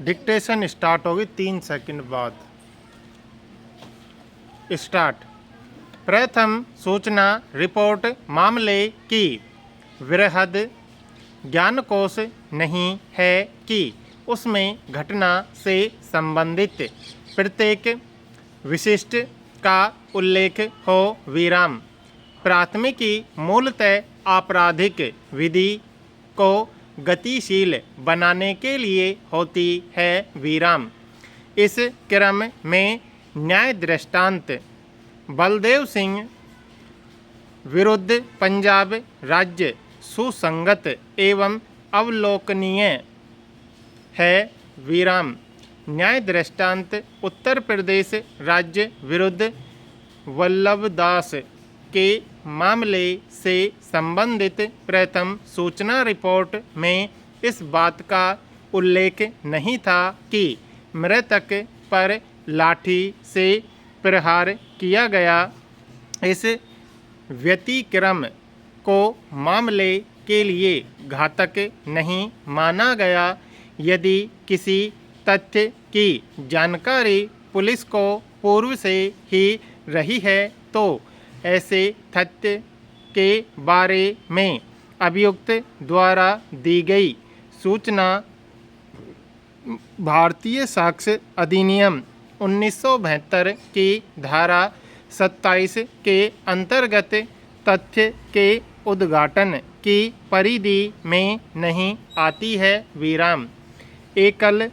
Dictation start होगी 3 second बाद। Start. प्रथम सूचना रिपोर्ट मामले की वृहद ज्ञानकोश नहीं है कि उसमें घटना से संबंधित प्रत्येक विशिष्ट का उल्लेख हो। विराम। प्राथमिकी मूलतः आपराधिक विधि को गतिशील बनाने के लिए होती है। विराम। इस क्रम में न्याय दृष्टांत बलदेव सिंह विरुद्ध पंजाब राज्य सुसंगत एवं अवलोकनीय है। विराम। न्याय दृष्टांत उत्तर प्रदेश राज्य विरुद्ध वल्लभदास के मामले से संबंधित प्रथम सूचना रिपोर्ट में इस बात का उल्लेख नहीं था कि मृतक पर लाठी से प्रहार किया गया। इस व्यतिक्रम को मामले के लिए घातक नहीं माना गया। यदि किसी तथ्य की जानकारी पुलिस को पूर्व से ही रही है तो ऐसे तथ्य के बारे में अभियुक्त द्वारा दी गई सूचना भारतीय साक्ष्य अधिनियम 1972 की धारा 27 के अंतर्गत तथ्य के उद्घाटन की परिधि में नहीं आती है। विराम। एकल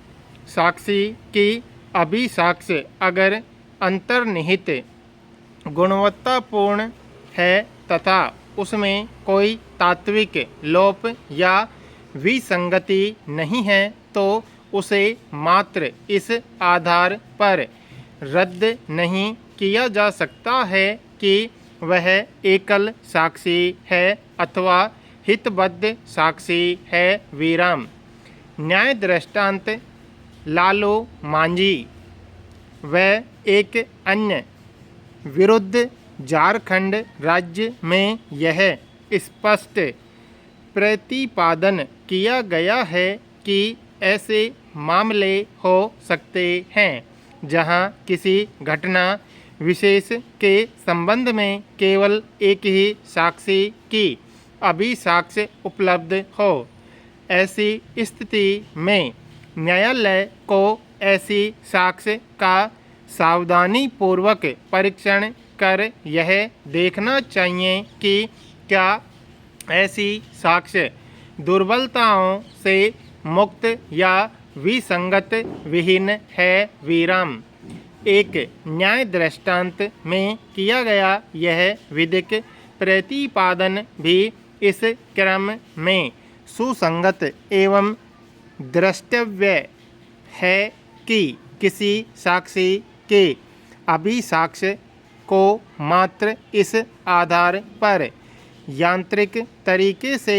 साक्षी की अभिसाक्ष्य अगर अंतर्निहित गुणवत्तापूर्ण है तथा उसमें कोई तात्विक लोप या विसंगति नहीं है तो उसे मात्र इस आधार पर रद्द नहीं किया जा सकता है कि वह एकल साक्षी है अथवा हितबद्ध साक्षी है। विराम। न्याय दृष्टांत लालू मांझी व एक अन्य विरुद्ध झारखंड राज्य में यह स्पष्ट प्रतिपादन किया गया है कि ऐसे मामले हो सकते हैं जहां किसी घटना विशेष के संबंध में केवल एक ही साक्षी की अभिसाक्ष्य उपलब्ध हो। ऐसी स्थिति में न्यायालय को ऐसी साक्ष्य का सावधानी पूर्वक परीक्षण कर यह देखना चाहिए कि क्या ऐसी साक्ष्य दुर्बलताओं से मुक्त या विसंगत विहीन है। विराम। एक न्याय दृष्टांत में किया गया यह विधिक प्रतिपादन भी इस क्रम में सुसंगत एवं द्रष्टव्य है कि किसी साक्षी के अभिसाक्ष्य को मात्र इस आधार पर यांत्रिक तरीके से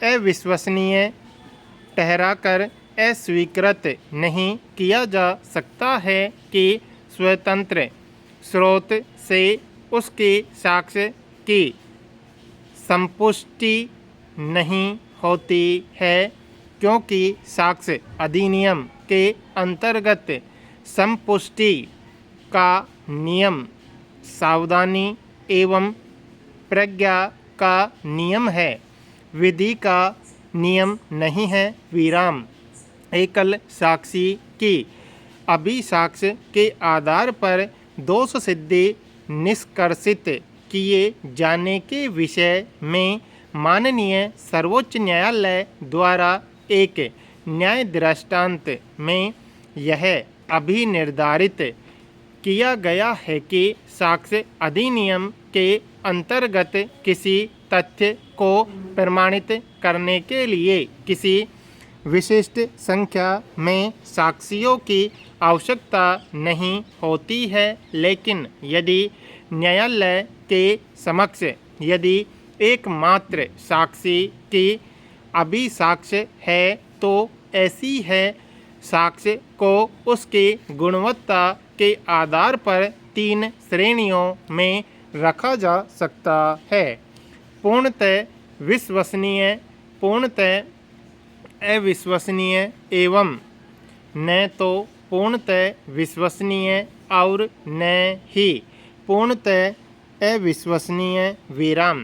अविश्वसनीय ठहराकर अस्वीकृत नहीं किया जा सकता है कि स्वतंत्र स्रोत से उसके साक्ष्य की संपुष्टि नहीं होती है, क्योंकि साक्ष्य अधिनियम के अंतर्गत संपुष्टि का नियम सावधानी एवं प्रज्ञा का नियम है, विधि का नियम नहीं है। विराम। एकल साक्षी की अभिसाक्ष्य के आधार पर दोष सिद्धि निष्कर्षित किए जाने के विषय में माननीय सर्वोच्च न्यायालय द्वारा एक न्याय दृष्टांत में यह अभिनिर्धारित किया गया है कि साक्ष्य अधिनियम के अंतर्गत किसी तथ्य को प्रमाणित करने के लिए किसी विशिष्ट संख्या में साक्षियों की आवश्यकता नहीं होती है, लेकिन यदि न्यायालय के समक्ष यदि एकमात्र साक्षी की अभिसाक्ष्य है तो ऐसी है साक्ष्य को उसकी गुणवत्ता के आधार पर 3 श्रेणियों में रखा जा सकता है। पूर्णतः विश्वसनीय, पूर्णतः अविश्वसनीय एवं न तो पूर्णतः विश्वसनीय और न ही पूर्णतः अविश्वसनीय विराम।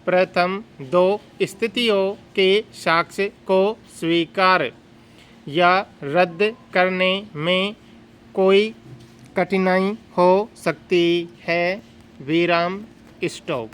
प्रथम दो स्थितियों के साक्ष्य को स्वीकार या रद्द करने में कोई कठिनाई हो सकती है। विराम स्टॉप।